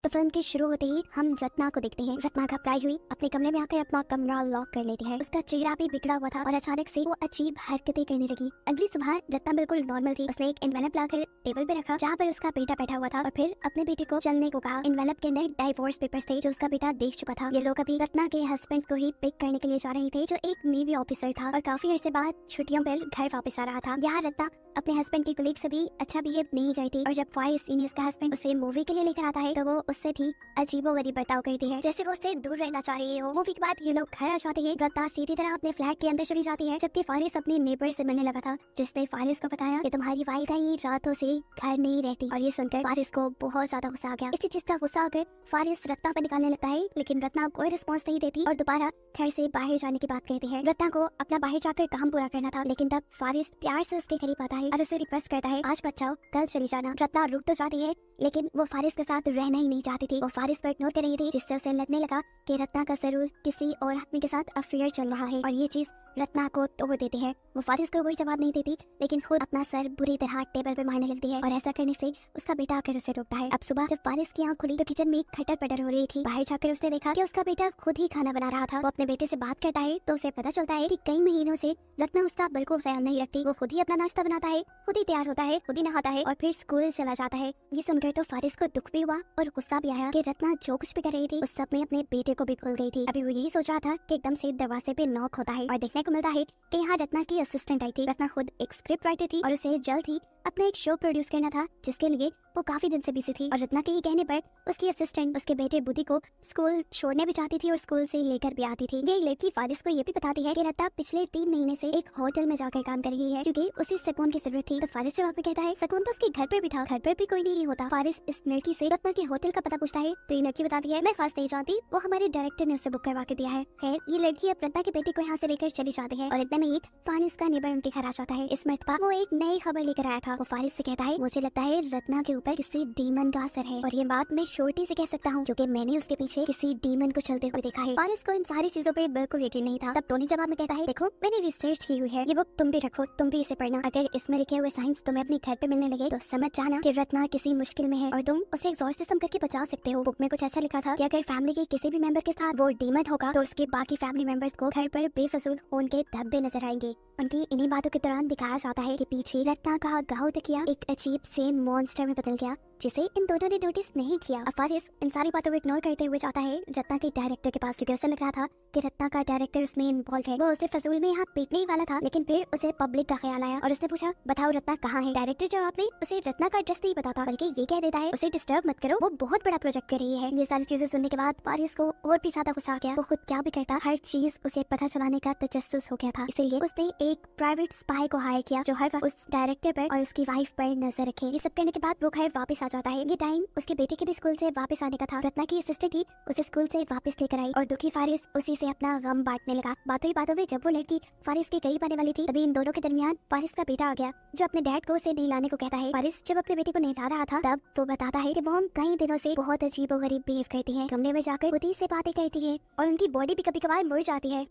तो फिल्म के शुरू होते ही हम रत्ना को देखते हैं। रत्ना घबराई हुई अपने कमरे में आकर अपना कमरा लॉक कर लेती है। उसका चेहरा भी बिगड़ा हुआ था और अचानक से वो अजीब हरकतें करने लगी। अगली सुबह रत्ना बिल्कुल नॉर्मल थी। उसने एक एनवेलप लाकर टेबल पे रखा जहाँ पर उसका बेटा बैठा हुआ था और फिर अपने बेटे को चलने को कहा। एनवेलप के अंदर डाइवोर्स पेपर्स थे जो उसका बेटा देख चुका था। ये लोग अभी रत्ना के हस्बैंड को ही पिक करने के लिए जा रहे थे जो एक नेवी ऑफिसर था और काफी अर्से बाद छुट्टियों पर घर वापस आ रहा था। यहाँ रत्ना अपने हस्बैंड की कलीग से भी अच्छा बिहेव नहीं करती और जब फारिस सीनियर्स का हस्बैंड उसे मूवी के लिए लेकर आता है तो वो उससे भी अजीबोगरीब बर्ताव करती है, जैसे वो उससे दूर रहना चाह रही हो। मूवी के बाद ये लोग घर आ जाते हैं। रत्ना सीधी तरह अपने फ्लैट के अंदर चली जाती है जबकि फारिस अपने नेबर से मिलने लगा था जिसने फारिस को बताया कि तुम्हारी वाइफ कई रातों से घर नहीं रहती। और ये सुनकर फारिस को बहुत ज्यादा गुस्सा आ गया। इसी चीज का गुस्सा आकर फारिस रत्ना पर निकालने लगता है लेकिन रत्ना कोई रिस्पॉन्स नहीं देती और दोबारा घर से बाहर जाने की बात कहती है। रत्ना को अपना बाहर जाकर काम पूरा करना था लेकिन तब फारिस प्यार से उसके करीब आता है और उसे रिक्वेस्ट करता है आज मत जाओ, कल चली जाना। रत्ना रुक तो जाती है लेकिन वो फारिस के साथ रहना ही नहीं चाहती थी। वो फारिस को इग्नोर कर रही थी जिससे उसे लगने लगा कि रत्ना का जरूर किसी और आदमी के साथ अफेयर चल रहा है और ये चीज रत्ना को तोड़ देती है। वो फारिस को कोई जवाब नहीं देती लेकिन खुद अपना सर बुरी तरह टेबल पर मारने लगती है और ऐसा करने से उसका बेटा आकर उसे रोकता है। अब सुबह जब फारिस की आंख खुली तो किचन में खटर पटर हो रही थी। बाहर जाकर उसने देखा कि उसका बेटा खुद ही खाना बना रहा था। वो अपने बेटे से बात करता है तो उसे पता चलता है कि कई महीनों से रत्ना उसका बिल्कुल ख्याल नहीं रखती। वो खुद ही अपना नाश्ता बनाता है, खुद ही तैयार होता है, खुद ही नहाता है और फिर स्कूल चला जाता है। ये सुनकर तो फारिस को दुख भी हुआ और गुस्सा भी आया कि रत्ना जो कुछ भी कर रही थी उस सब में अपने बेटे को भी भूल गई थी। अभी वो यही सोच रहा था कि एकदम से दरवाजे पे नॉक होता है और देखने को मिलता है कि यहाँ रत्ना की असिस्टेंट आई थी। रत्ना खुद एक स्क्रिप्ट राइटर थी और उसे जल्द ही अपना एक शो प्रोड्यूस करना था जिसके लिए वो काफी दिन से बिजी थी। और रत्ना के ये कहने पर उसकी असिस्टेंट उसके बेटे बुद्धि को स्कूल छोड़ने भी चाहती थी और स्कूल से लेकर भी आती थी। ये लड़की फारिस को ये भी बताती है कि रत्ना पिछले 3 महीने से एक होटल में जाकर काम कर रही है क्योंकि उसे सुकून की जरूरत थी। तो फारिस जवाब में कहता है सुकून तो उसके घर पर भी था, घर पर भी कोई नहीं होता। फारिस इस लड़की से रत्ना के होटल का पता पूछता है तो ये लड़की बताती है मैं खास नहीं जानती, वो हमारे डायरेक्टर ने उसे बुक करवा के दिया है। खैर ये लड़की अब रत्ना के बेटे को यहाँ से लेकर चली जाती है और इतने में ही फारिस का नेबर उनके घर आ जाता है। इस मर्तबा वो एक नई खबर लेकर आया था। वो फारिस से कहता है मुझे लगता है रत्ना के ऊपर किसी डीमन का असर है और ये बात मैं छोटी से कह सकता हूँ क्योंकि मैंने उसके पीछे किसी डीमन को चलते हुए देखा है। फारिस को इन सारी चीजों पे बिल्कुल यकीन नहीं था। तब टोनी जवाब में कहता है देखो मैंने रिसर्च की हुई है, ये बुक तुम भी रखो, तुम भी इसे पढ़ना। अगर इसमें लिखे हुए साइंस तुम्हें अपने घर पे मिलने लगे तो समझ जाना कि रत्ना किसी मुश्किल में है और तुम उसे एक्सॉर्सिज्म करके बचा सकते हो। बुक में कुछ ऐसा लिखा था कि अगर फैमिली के किसी भी मेंबर के साथ वो डीमन होगा तो उसके बाकी फैमिली मेंबर्स को घर पर बेफजूल खून के धब्बे नजर आएंगे। उनकी इन्हीं बातों के दौरान दिखाया जाता है कि पीछे रत्ना का गाँव तकिया एक अजीब से मॉन्स्टर में बदल गया जिसे इन दोनों ने नोटिस नहीं किया। अब फारिस इन सारी बातों को इग्नोर करते हुए जाता है रत्ना के डायरेक्टर के पास क्योंकि उसे लग रहा था कि रत्ना का डायरेक्टर उसमें इन्वॉल्व है। वो उसे फजूल में यहाँ पीटने ही वाला था लेकिन फिर उसे पब्लिक का ख्याल आया और उसने पूछा बताओ रत्ना कहाँ है। डायरेक्टर जवाब में उसे रत्ना का एड्रेस नहीं बताता बल्कि ये कह देता है उसे डिस्टर्ब मत करो, वो बहुत बड़ा प्रोजेक्ट कर रही है। ये सारी चीजें सुनने के बाद फारिस को और भी ज्यादा गुस्सा आ गया। वो खुद क्या भी करता हर चीज उसे पता चलाने का तजस्सुस हो गया था, इसीलिए उसने एक प्राइवेट स्पाई को हायर किया जो हर वक्त उस डायरेक्टर पर और उसकी वाइफ पर नजर रखे। ये सब करने के बाद वो घर वापस आ जाता है। ये टाइम उसके बेटे के भी स्कूल से वापस आने का था। रत्ना की असिस्टेंट ही उसे स्कूल से वापस लेकर आई और दुखी फारिस उसी से अपना गम बांटने लगा। बातों ही बातों में जब वो लड़की फारिस के करीब आने वाली थी तभी इन दोनों के दरमियान फारिस का बेटा आ गया जो अपने डैड को उसे नहलाने को कहता है। फारिस जब अपने बेटे को नहला रहा था तब वो बताता है कि वो हम कई दिनों से बहुत अजीबोगरीब बिहेव करती है, कमरे में जाकर बुद्धि से बातें करती है और उनकी बॉडी भी कभी कभार मुड़ जाती है।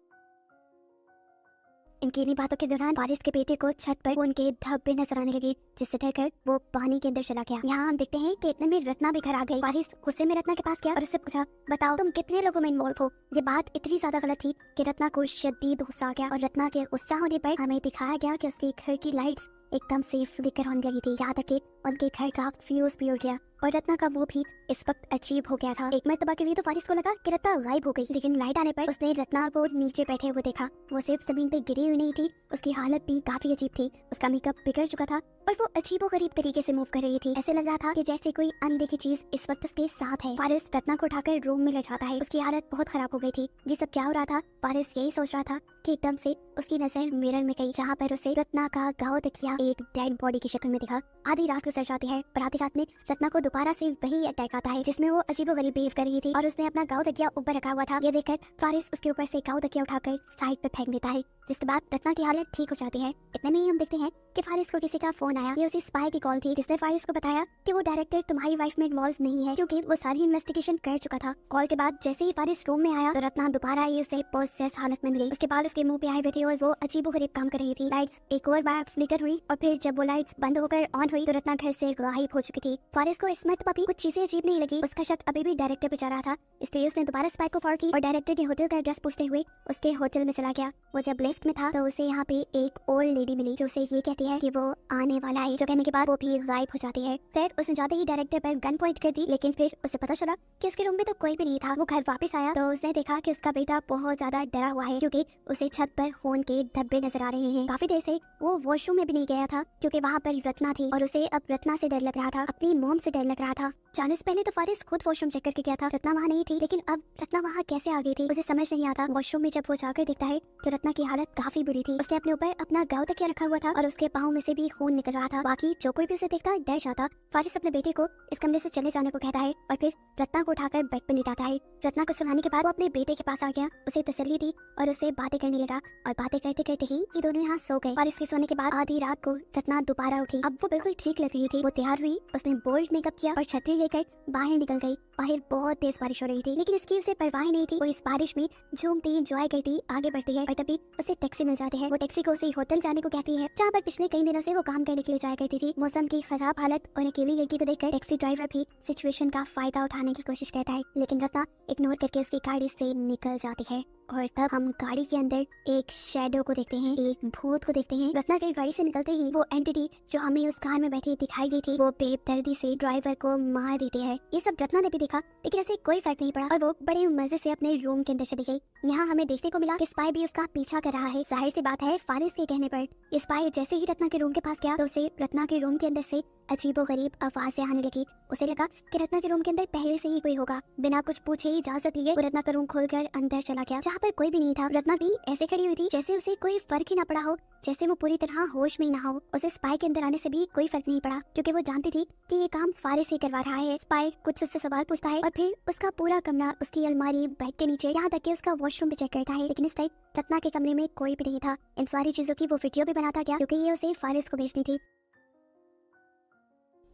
इनकी इन्हीं बातों के दौरान फारिस के बेटे को छत पर उनके धब्बे नजर आने लगे जिससे डरकर वो पानी के अंदर चला गया। यहाँ हम देखते हैं कि इतने में रत्ना भी घर आ गई। फारिस गुस्से में रत्ना के पास गया और उससे पूछा बताओ तुम कितने लोगों में इन्वॉल्व हो। ये बात इतनी ज्यादा गलत थी कि रत्ना को शदीद गुस्सा आ गया और रत्ना के गुस्सा होने पर हमें दिखाया गया कि उसके घर की लाइट्स एकदम से फ्लिकर होने लगी थी, यहाँ तक कि उनके घर का फ्यूज भी उड़ गया और रत्ना का मुंह भी इस वक्त अजीब हो गया था। एक मरतबा के लिए तो फारिस को लगा कि रत्ना गायब हो गई लेकिन लाइट आने पर उसने रत्ना को नीचे बैठे हुए देखा। वो सिर्फ जमीन पे गिरी हुई नहीं थी, उसकी हालत भी काफी अजीब थी। उसका मेकअप बिगड़ चुका था और वो अजीबोगरीब तरीके से मूव कर रही थी। ऐसे लग रहा था कि जैसे कोई अनदेखी चीज इस वक्त उसके साथ है। फारिस रत्ना को उठाकर रूम में ले जाता है। उसकी हालत बहुत खराब हो गई थी। ये सब क्या हो रहा था? फारिस यही सोच रहा था कि एकदम से उसकी नजर मिरर में गई जहाँ पर उसे रत्ना का गाँव तकिया एक डेड बॉडी की शक्ल में दिखा। आधी रात गुजर जाती है पर आधी रात में रत्ना को दोबारा से वही अटैक आता है जिसमें वो अजीबोगरीब बिहेव कर रही थी और उसने अपना गाँव तकिया ऊपर रखा हुआ था। ये देखकर फारिस उसके ऊपर से गाँव तकिया उठाकर साइड पे फेंक देता है जिसके बाद रत्ना की हालत ठीक हो जाती है। इतने में ही हम देखते हैं कि फारिस को किसी का फोन आया। ये उसी स्पाई की कॉल थी जिसने फारिस को बताया कि वो डायरेक्टर तुम्हारी वाइफ में इन्वॉल्व नहीं है, क्योंकि वो सारी इन्वेस्टिगेशन कर चुका था। कॉल के बाद जैसे ही फारिस रूम में आया तो रत्ना दोबारा ही उसे पोसेस हालत में मिली। उसके बाद उसके मुंह पे आए हुए थे और वो अजीबोगरीब काम कर रही थी। लाइट्स एक और बार फ्लिकर हुई और फिर जब वो लाइट्स बंद होकर ऑन हुई तो रत्ना घर से गायब हो चुकी थी। फारिस को इस मर्तबा भी कुछ चीजें अजीब नहीं लगी। उसका शक अभी भी डायरेक्टर पे जा रहा था, इसलिए उसने दोबारा स्पाई को फॉर की और डायरेक्टर के होटल का एड्रेस पूछते हुए उसके होटल में चला गया। वो जब लिफ्ट में था तो उसे यहाँ पे एक ओल्ड लेडी मिली जो उसे ये कहती है कि वो आने वाला है, जो कहने के बाद वो भी गायब हो जाती है। फिर उसने जाते ही डायरेक्टर पर गन पॉइंट कर दी, लेकिन फिर उसे पता चला कि उसके रूम में तो कोई भी नहीं था। वो घर वापस आया तो उसने देखा कि उसका बेटा बहुत ज्यादा डरा हुआ है, क्योंकि उसे छत पर खून के धब्बे नजर आ रहे हैं। काफी देर से वो वॉशरूम में भी नहीं गया था क्योंकि वहाँ पर रत्ना थी और उसे अब रत्ना से डर लग रहा था, अपनी मॉम से डर लग रहा था। जाने से पहले तो फारिस खुद वॉशरूम चेक करके गया था, रत्ना वहाँ नहीं थी, लेकिन अब रत्ना वहाँ कैसे आ गई थी उसे समझ नहीं आता। वॉशरूम में जब वो जाकर देखता है तो रत्ना की हालत काफी बुरी थी। उसने अपने ऊपर अपना गाँव तकिया रखा हुआ था और उसके पाँव में से भी खून निकल रहा था। बाकी जो कोई भी उसे देखता डर जाता। फारिस अपने बेटे को इस कमरे से चले जाने को कहता है और फिर रत्ना को उठाकर बेड पर लिटाता है। रत्ना को सुलाने के बाद वो अपने बेटे के पास आ गया, उसे तसल्ली दी और उससे बातें करने लगा और बातें करते करते ही ये दोनों यहाँ सो गए। फारिस के सोने के बाद आधी रात को रत्ना दोबारा उठी। अब वो बिल्कुल ठीक लग रही थी। वो तैयार हुई, उसने बोल्ड मेकअप किया और छतरी लेकर बाहर निकल गई। बाहर बहुत तेज बारिश हो रही थी, लेकिन इसकी उसे परवाह नहीं थी। वो इस बारिश में झूमती एंजॉय करती आगे बढ़ती है और तभी उसे टैक्सी मिल जाती है। वो टैक्सी को उसे होटल जाने को कहती है जहाँ पर पिछले कई दिनों से वो काम करने के लिए जाया करती थी। मौसम की खराब हालत और अकेली लड़की को देखकर टैक्सी ड्राइवर भी सिचुएशन का फायदा उठाने की कोशिश करता है, लेकिन रत्ना इग्नोर करके उसकी गाड़ी से निकल जाती है। और तब हम गाड़ी के अंदर एक शैडो को देखते हैं, एक भूत को देखते हैं। रत्ना की गाड़ी से निकलते ही वो एंटिटी जो हमें उस कार में बैठी दिखाई दी थी वो बेदर्दी से ड्राइवर को मार देती है। ये सब रत्ना ने भी देखा, लेकिन ऐसे कोई फर्क नहीं पड़ा और वो बड़े मजे से अपने रूम के अंदर चली गई। यहाँ हमें देखने को मिला कि स्पाई भी उसका पीछा कर रहा है। जाहिर सी बात है फारिस के कहने पर स्पाई जैसे ही रत्ना के रूम के पास गया तो उसे रत्ना के रूम के अंदर से अजीबोगरीब आवाजें आने लगी। उसे लगा कि रत्ना के रूम के अंदर पहले से ही कोई होगा। बिना कुछ पूछे ही इजाजत लिए वो रत्ना का रूम खोलकर अंदर चला गया, जहाँ पर कोई भी नहीं था। रत्ना भी ऐसे खड़ी हुई थी जैसे उसे कोई फर्क ही ना पड़ा हो, जैसे वो पूरी तरह होश में ही ना हो। उसे स्पाई के अंदर आने से भी कोई फर्क नहीं पड़ा, क्योंकि वो जानती थी कि ये काम फारिस ही करवा रहा है। स्पाई कुछ उससे सवाल पूछता है और फिर उसका पूरा कमरा, उसकी अलमारी, बेड के नीचे, यहाँ तक कि उसका वॉशरूम भी चेक करता है। लेकिन इस टाइम रत्ना के कमरे में कोई भी नहीं था। इन सारी चीजों की वो वीडियो भी बनाता गया क्योंकि ये उसे फारिस को भेजनी थी।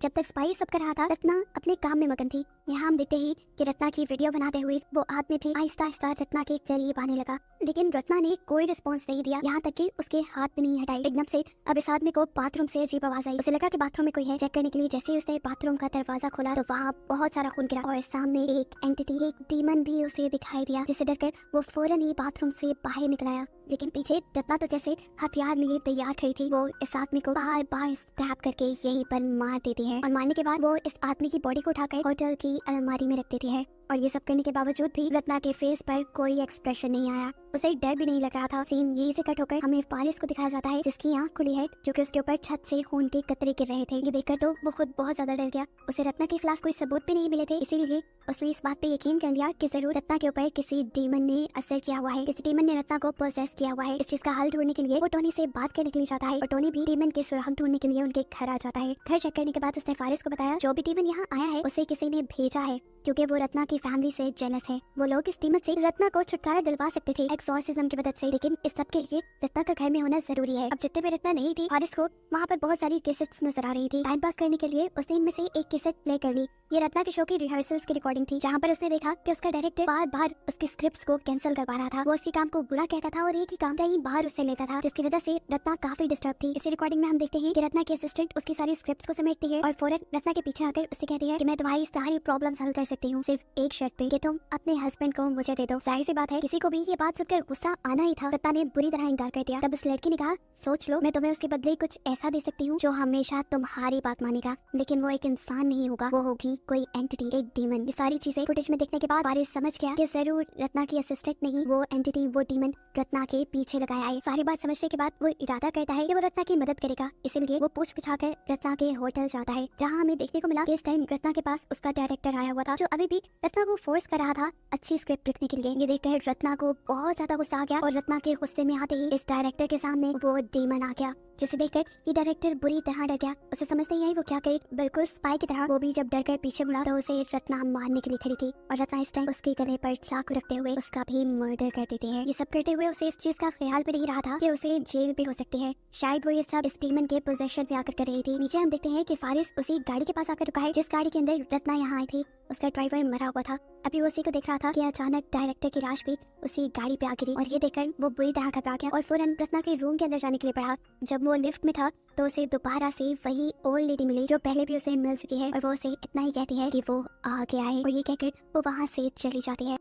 जब तक स्पाई सब कर रहा था रत्ना अपने काम में मगन थी। यहाँ हम देखते हैं कि रत्ना की वीडियो बनाते हुए वो आदमी भी आहिस्ता आहिस्ता रत्ना के करीब आने लगा, लेकिन रत्ना ने कोई रिस्पॉन्स नहीं दिया, यहाँ तक कि उसके हाथ भी नहीं हटाई। एकदम से अब इस आदमी को बाथरूम से अजीब आवाज आई। उसे लगा कि बाथरूम में कोई है। चेक करने के लिए जैसे ही उसने बाथरूम का दरवाजा खोला तो वहाँ बहुत सारा खून गिरा और सामने एक एंटिटी, एक डीमन भी उसे दिखाई दिया, जिससे डरकर वो फौरन ही बाथरूम से बाहर निकल आया। लेकिन पीछे रत्ना तो जैसे हथियार लिए तैयार खड़ी थी। वो इस आदमी को बार बार स्टैब करके यहीं पर मार देती है और मारने के बाद वो इस आदमी की बॉडी को उठाकर होटल की अलमारी में रख देती है। और ये सब करने के बावजूद भी रत्ना के फेस पर कोई एक्सप्रेशन नहीं आया। उसे डर भी नहीं लग रहा था। सीन यही से कट होकर हमें फारिस को दिखाया जाता है, जिसकी आंख खुली है क्योंकि उसके ऊपर छत से खून के कतरे गिर रहे थे। ये देखकर तो वो खुद बहुत ज्यादा डर गया। उसे रत्ना के खिलाफ कोई सबूत भी नहीं मिले थे, इसीलिए उसने इस बात पे यकीन कर लिया कि जरूर रत्ना के ऊपर किसी डीमन ने असर किया हुआ है, किसी डीमन ने रत्ना को पोसेस किया हुआ है। इस चीज का हल ढूंढने के लिए वो टोनी से बात करने के लिए जाता है और टोनी भी डीमन के सुराग ढूंढने के लिए उनके घर आ जाता है। घर चेक करने के बाद उसने फारिस को बताया जो भी डीमन यहाँ आया है उसे किसी ने भेजा है, क्योंकि वो रत्ना की फैमिली से जेलस है। वो लोग इस डीमन से रत्ना को छुटकारा दिलवा सकते थे एक्सॉर्सिज्म की मदद से, लेकिन इस सब के लिए रत्ना का घर में होना जरूरी है। अब जितने भी रत्ना नहीं थी, फारिस को वहाँ पर बहुत सारी कैसेट्स नजर आ रही थी। टाइम पास करने के लिए उसने इनमें से एक कैसेट प्ले कर ली। ये रत्ना के शो की रिहर्सल्स की रिकॉर्डिंग थी, जहाँ पर उसने देखा कि उसका डायरेक्टर बार बार उसके स्क्रिप्ट्स को कैंसिल करवा रहा था। वो उसके काम को बुरा कहता था और एक ही काम कहीं बाहर उससे लेता था, जिसकी वजह से रत्ना काफी डिस्टर्ब थी। इसी रिकॉर्डिंग में हम देखते हैं कि रत्ना की असिस्टेंट उसकी सारी स्क्रिप्ट्स को समेटती है और फौरन रत्ना के पीछे आकर उससे कहती है कि मैं तुम्हारी सारी प्रॉब्लम्स हल कर सकती हूँ, सिर्फ एक शर्त पे कि तुम अपने हस्बैंड को मुझे दे दो। जाहिर सी बात है किसी को भी ये बात सुनकर गुस्सा आना ही था। रत्ना ने बुरी तरह इनकार कर दिया। तब उस लड़की ने कहा सोच लो, मैं तुम्हें उसके बदले कुछ ऐसा दे सकती हूँ जो हमेशा तुम्हारी बात मानेगा, लेकिन वो एक इंसान नहीं होगा, वो होगी कोई एंटिटी, एक डीमन। ये सारी चीजें फुटेज में देखने के बाद फारिस समझ गया कि जरूर रत्ना की असिस्टेंट नहीं, वो एंटिटी, वो डीमन रत्ना के पीछे लगाया है। सारी बात समझने के बाद वो इरादा करता है कि वो रत्ना की मदद करेगा, इसीलिए वो पूछ पुछाकर रत्ना के होटल जाता है, जहाँ हमें देखने को मिला कि इस टाइम रत्ना के पास उसका डायरेक्टर आया हुआ था, जो अभी भी रत्ना को फोर्स कर रहा था अच्छी स्क्रिप्ट लिखने के लिए। ये देखकर रत्ना को बहुत ज्यादा गुस्सा आ गया और रत्ना के गुस्से में आते ही इस डायरेक्टर के सामने वो डीमन आ गया। जिसे देखकर ये डायरेक्टर बुरी तरह डर गया। उसे समझ नहीं आई वो क्या करे, बिल्कुल स्पाई की तरह वो भी जब डर कर पीछे मुड़ा तो उसे रत्ना मारने के लिए खड़ी थी और रत्ना इस टाइम उसके गले पर चाकू रखते हुए उसका भी मर्डर कर देती है। ये सब करते हुए उसे इस चीज का ख्याल भी नहीं रहा था कि उसे जेल भी हो सकती है। शायद वो ये सब इस डीमन के पोजेशन से आकर कर रही थी। नीचे हम देखते हैं कि फारिस उसी गाड़ी के पास आकर रुका है जिस गाड़ी के अंदर रत्ना यहाँ आई थी। उसका ड्राइवर मरा हुआ था। अभी वो उसी को देख रहा था कि अचानक डायरेक्टर की लाश भी उसी गाड़ी पे आ गिरी और ये देखकर वो बुरी तरह घबरा गया और फौरन रत्ना के रूम के अंदर जाने के लिए बढ़ा। जब वो लिफ्ट में था तो उसे दोबारा से वही ओल्ड लेडी मिली जो पहले भी उसे मिल चुकी है और वो उसे इतना ही कहती है कि वो आगे आए और ये कहकर वो वहाँ से चली जाती है।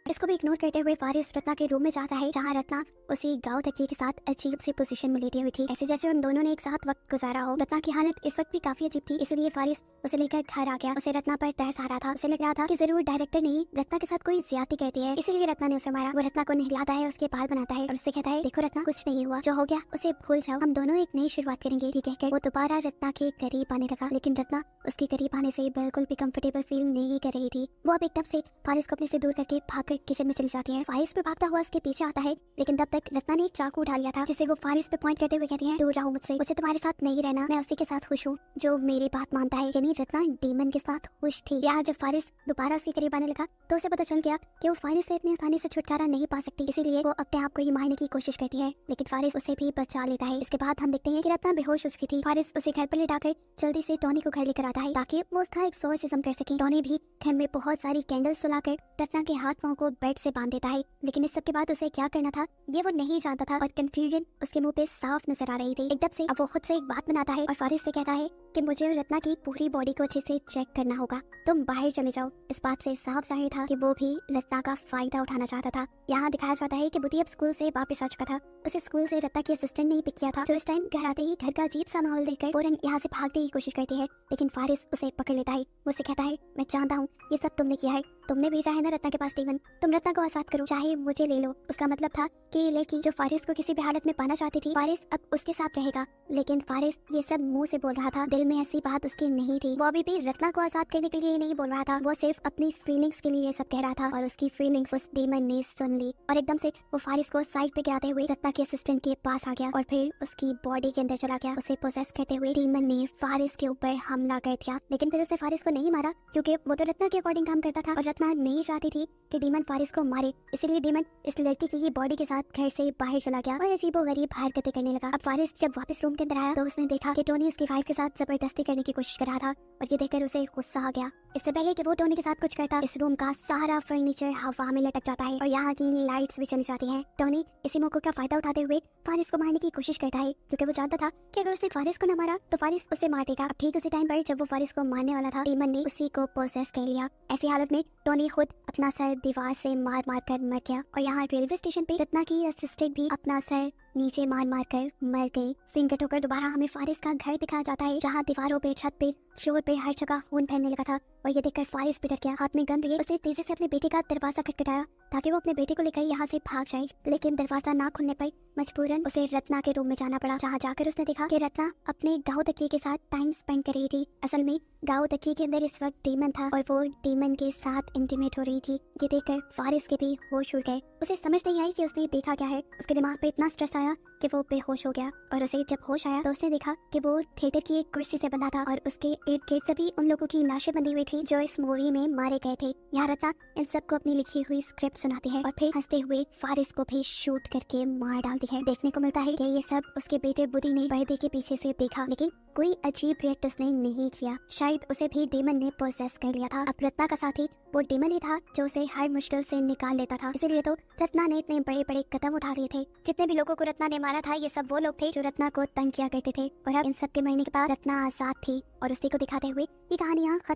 इसको भी इग्नोर करते हुए फारिस रत्ना के रूम में जाता है जहाँ रत्ना उसी गांव तकिए के साथ अजीब सी पोजीशन में लेटी हुई थी, ऐसे जैसे उन दोनों ने एक साथ वक्त गुजारा हो। रत्ना की हालत इस वक्त भी काफी अजीब थी, इसलिए फारिस उसे लेकर घर आ गया। उसे रत्ना पर तरस आ रहा था। उसे लग रहा था कि जरूर डायरेक्टर ने रत्ना के साथ कोई ज्यादती कहती है, इसीलिए रत्ना ने उसे मारा। वो रत्ना को नहलाता है, उसके बाल बनाता है और उससे कहता है देखो रत्ना, कुछ नहीं हुआ, जो हो गया उसे भूल जाओ, हम दोनों एक नई शुरुआत करेंगे। ये कहकर वो दोबारा रत्ना के करीब आने लगा, लेकिन रत्ना उसके करीब आने से बिल्कुल भी कंफर्टेबल फील नहीं कर रही थी। वो अब एकदम से फारिस को अपने से दूर करके भागकर किचन में चली जाती है। फारिस पे भागता हुआ उसके पीछे आता है, लेकिन तब तक रत्ना ने एक चाकू उठा लिया था जिसे वो फारिस पे पॉइंट करते हुए कहती है दूर रहो मुझसे, मुझे तुम्हारे साथ नहीं रहना, मैं उसी के साथ खुश हूँ जो मेरी बात मानता है। यानी रत्ना डीमन के साथ खुश थी। यहाँ जब फारिस दोबारा उसके करीब आने लगा तो उसे पता चल गया कि वो फारिस से इतनी आसानी से छुटकारा नहीं पा सकती, इसीलिए वो अपने आप को ही मारने की कोशिश करती है, लेकिन फारिस उसे भी बचा लेता है। इसके बाद हम देखते हैं कि रत्ना बेहोश हो चुकी थी। फारिस उसे घर पर लेटाकर जल्दी से टॉनी को घर लेकर आता है ताकि वो उसका एक्सोर्सिज्म कर सके। टॉनी भी घर में बहुत सारी कैंडल्स जलाकर रत्ना के हाथ पांव को बेड से बांध देता है, लेकिन इस सब के बाद उसे क्या करना था ये वो नहीं जानता था और कंफ्यूजन उसके मुंह पे साफ नजर आ रही थी। एकदम से अब वो खुद से एक बात बनाता है और फारिस से कहता है कि मुझे रत्ना की पूरी बॉडी को अच्छे से चेक करना होगा, तुम बाहर चले जाओ। इस बात से साफ जाहिर था कि वो भी रत्ना का फायदा उठाना चाहता था। यहाँ दिखाया जाता है कि बुद्धि अब स्कूल से वापस आ चुका था। उसे स्कूल से रत्ना की असिस्टेंट ने पिक किया था, जो इस टाइम घर आते ही घर का अजीब सा माहौल देखकर फौरन यहाँ से भागने की कोशिश करती है, लेकिन फारिस उसे पकड़ लेता है। वो उसे कहता है मैं जानता हूँ ये सब तुमने किया है, तुमने भेजा है ना रत्ना के पास डीमन, तुम रत्ना को आजाद करो चाहे मुझे ले लो। उसका मतलब था कि ये लड़की जो फारिस को किसी भी हालत में पाना चाहती थी, फारिस अब उसके साथ रहेगा, लेकिन फारिस ये सब मुंह से बोल रहा था, दिल में ऐसी बात उसकी नहीं थी। वो अभी भी रत्ना को आजाद करने के लिए नहीं बोल रहा था, वो सिर्फ अपनी फीलिंग्स के लिए ये सब कह रहा था और उसकी फीलिंग्स उस डीमन ने सुन ली और एकदम से वो फारिस को साइड पे गिराते हुए रत्ना के असिस्टेंट के पास आ गया और फिर उसकी बॉडी के अंदर चला गया। उसे पोसेस करते हुए डीमन ने फारिस के ऊपर हमला कर दिया, लेकिन फिर उसने फारिस को नहीं मारा क्योंकि वो तो रत्ना के अकॉर्डिंग काम करता था और रत्ना नहीं चाहती थी कि डीमन फारिस को मारे, इसीलिए डीमन इस लड़की की बॉडी के साथ घर से बाहर चला गया और अजीबोगरीब हरकतें करने लगा। अब फारिस जब वापस रूम के अंदर आया तो उसने देखा कि टोनी उसकी वाइफ के साथ जबरदस्ती करने की कोशिश कर रहा था और ये देखकर उसे गुस्सा आ गया। इससे पहले कि वो टोनी के साथ कुछ करता, इस रूम का सारा फर्नीचर हवा में लटक जाता है और यहाँ की लाइट्स भी चली जाती हैं। टोनी इसी मौके का फायदा उठाते हुए फारिस को मारने की कोशिश करता है क्योंकि वो जानता था कि अगर उसने फारिस को न मारा तो फारिस उसे मार देगा। अब ठीक उसी टाइम पर जब वो फारिस को मारने वाला था, डीमन ने उसी को पोसेस कर लिया। ऐसी हालत में टोनी खुद अपना सर दीवार से मार मार कर मर गया और यहाँ रेलवे स्टेशन पे रत्ना की असिस्टेंट भी अपना सर नीचे मार मार कर मर गई। सीन कट होकर दोबारा हमें फारिस का घर दिखाया जाता है जहाँ दीवारों पे, छत पे, फ्लोर पे हर जगह खून फैलने लगा था और ये देखकर फारिस भी डर गया। हाथ में गन लिए उसने तेजी से अपने बेटे का दरवाजा खटखटाया ताकि वो अपने बेटे को लेकर यहाँ से भाग जाए, लेकिन दरवाजा ना खुलने पर मजबूरन उसे रत्ना के रूम में जाना पड़ा, जहाँ जाकर उसने देखा कि रत्ना अपने गाँव तकिए के साथ टाइम स्पेंड कर रही थी। असल में गाँव तकिए के अंदर इस वक्त डीमन था और वो डीमन के साथ इंटीमेट हो रही थी। ये देखकर फारिस के भी होश उड़ गए। उसे समझ नहीं आई कि उसने देखा क्या है। उसके दिमाग पे इतना स्ट्रेस आया कि वो बेहोश हो गया और उसे जब होश आया तो उसने देखा कि वो थिएटर की एक कुर्सी से बंधा था और उसके इर्द गिर्द सभी उन लोगों की लाशें बंधी हुई थी जो इस मूवी में मारे गए थे। यहाँ रत्ना इन सबको अपनी लिखी हुई स्क्रिप्ट सुनाती है और फिर हंसते हुए फारिस को भी शूट करके मार डालती है। देखने को मिलता है कि ये सब उसके बेटे बुद्धि ने पर्दे के पीछे से देखा, लेकिन कोई अजीब रिएक्ट उसने नहीं किया। शायद उसे भी डीमन ने पोसेस कर लिया था। अब रत्ना का साथी वो डीमन ही था जो उसे हर मुश्किल से निकाल लेता था, इसीलिए तो रत्ना ने इतने बड़े बड़े कदम उठा लिए थे। जितने भी लोगों को रत्ना ने मारा था ये सब वो लोग थे जो रत्ना को तंग किया करते थे और अब इन सब के मरने के बाद रत्ना आजाद थी और उसी को दिखाते हुए ये कहानी यहाँ खत्म